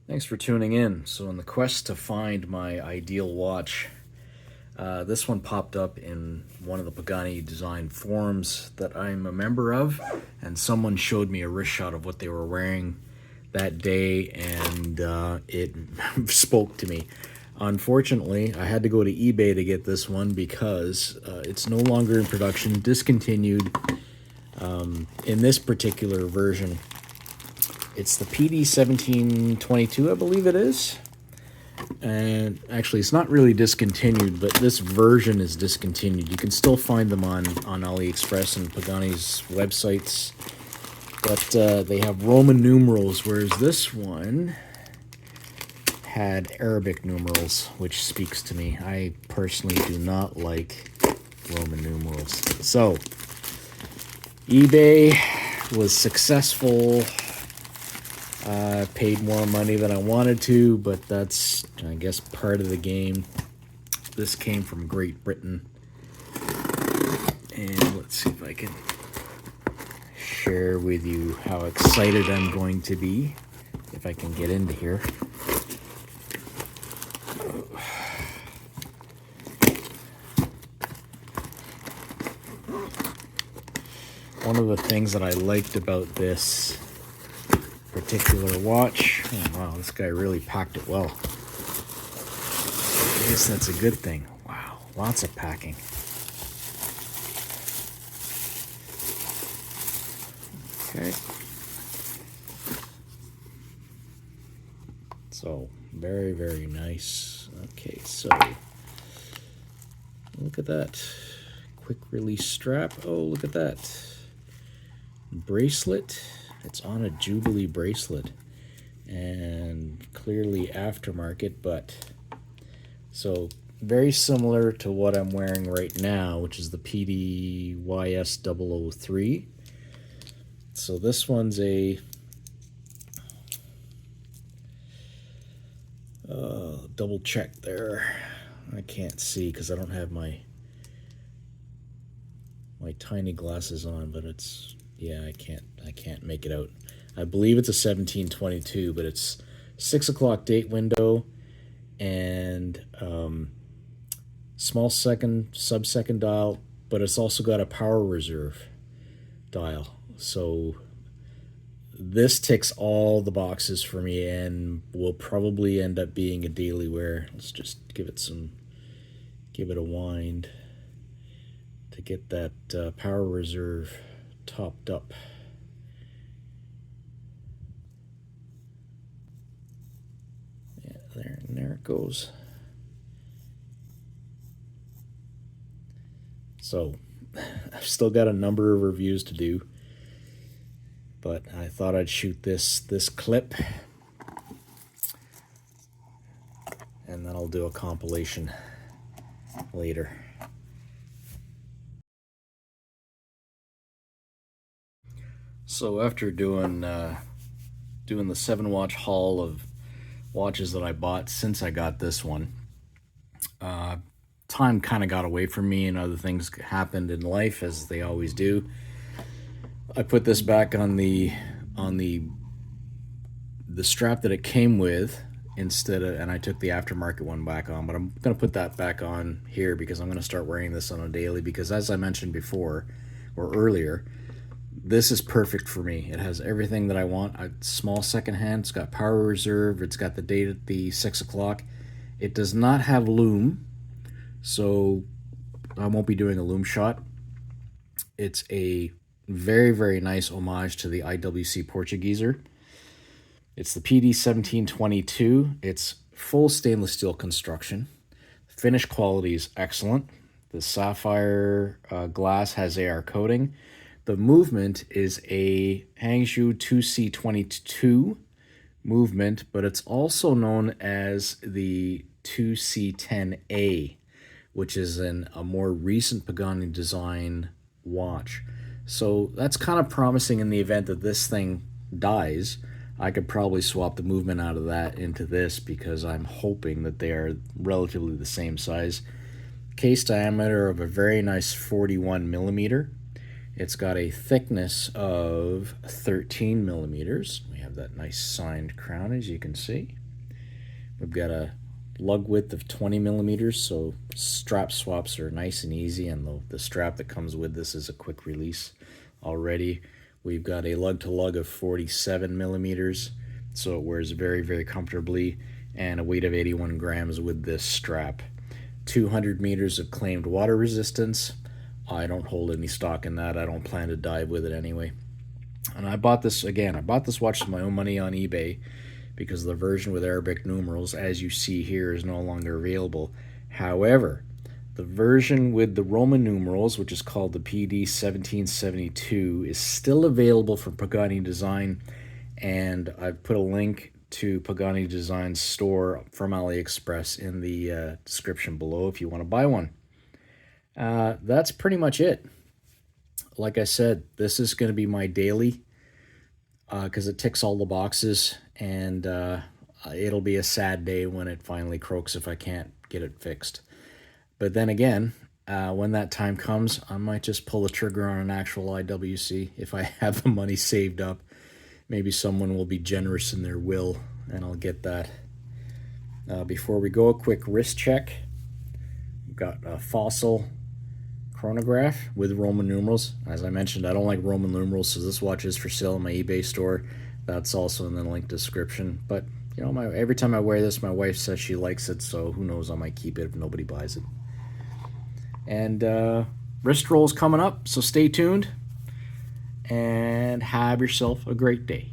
Thanks for tuning in. So, in the quest to find my ideal watch, this one popped up in one of the Pagani Design forums that I'm a member of, and someone showed me a wrist shot of what they were wearing that day, and it spoke to me. Unfortunately, I had to go to eBay to get this one because it's no longer in production, discontinued in this particular version. It's the PD-1722, I believe it is. And actually, it's not really discontinued, but this version is discontinued. You can still find them on AliExpress and Pagani's websites, but they have Roman numerals, whereas this one had Arabic numerals, which speaks to me. I personally do not like Roman numerals. So, eBay was successful. Paid more money than I wanted to, but that's, I guess, part of the game. This came from Great Britain. And let's see if I can share with you how excited I'm going to be if I can get into here. One of the things that I liked about this particular watch, oh wow, this guy really packed it well. I guess that's a good thing. Wow, lots of packing. Okay. So, very, very nice. Okay, so look at that. Quick release strap. Oh, look at that. Bracelet. It's on a Jubilee bracelet. And clearly aftermarket, but so very similar to what I'm wearing right now, which is the PDYS003. So this one's a double check there. I can't see because I don't have my tiny glasses on, but it's, yeah, I can't make it out. I believe it's a 1722, but it's 6 o'clock date window and small second, sub-second dial, but it's also got a power reserve dial. So this ticks all the boxes for me and will probably end up being a daily wear. Let's just give it a wind to get that power reserve topped up. Yeah, there it goes. So I've still got a number of reviews to do, but I thought I'd shoot this clip, and then I'll do a compilation later. So after doing the 7-watch haul of watches that I bought since I got this one, time kind of got away from me and other things happened in life, as they always do. I put this back on the strap that it came with instead of, and I took the aftermarket one back on, but I'm going to put that back on here because I'm going to start wearing this on a daily because, as I mentioned before or earlier, this is perfect for me. It has everything that I want. Small second hand. It's got power reserve. It's got the date at the 6 o'clock. It does not have loom, so I won't be doing a loom shot. It's a very, very nice homage to the IWC Portugeiser. It's the PD-1722. It's full stainless steel construction. Finish quality is excellent. The sapphire glass has AR coating. The movement is a Hangzhou 2C22 movement, but it's also known as the 2C10A, which is a more recent Pagani Design watch. So that's kind of promising. In the event that this thing dies, I could probably swap the movement out of that into this because I'm hoping that they are relatively the same size. Case diameter of a very nice 41 millimeter. It's got a thickness of 13 millimeters. We have that nice signed crown, as you can see. We've got a lug width of 20 millimeters, so strap swaps are nice and easy, and the strap that comes with this is a quick release already. We've got a lug to lug of 47 millimeters, so it wears very, very comfortably, and a weight of 81 grams with this strap. 200 meters of claimed water resistance. I don't hold any stock in that. I don't plan to dive with it anyway. And I bought this watch with my own money on eBay because the version with Arabic numerals, as you see here, is no longer available. However, the version with the Roman numerals, which is called the PD-1722, is still available from Pagani Design, and I've put a link to Pagani Design's store from AliExpress in the description below if you want to buy one. That's pretty much it. Like I said, this is going to be my daily because it ticks all the boxes, and it'll be a sad day when it finally croaks if I can't get it fixed. But then again, when that time comes, I might just pull the trigger on an actual IWC if I have the money saved up. Maybe someone will be generous in their will, and I'll get that. Before we go, a quick wrist check. We've got a Fossil chronograph with Roman numerals. As I mentioned, I don't like Roman numerals, so this watch is for sale in my eBay store. That's also in the link description. But you know, every time I wear this, my wife says she likes it, so who knows, I might keep it if nobody buys it. And wrist roll's coming up, so stay tuned and have yourself a great day.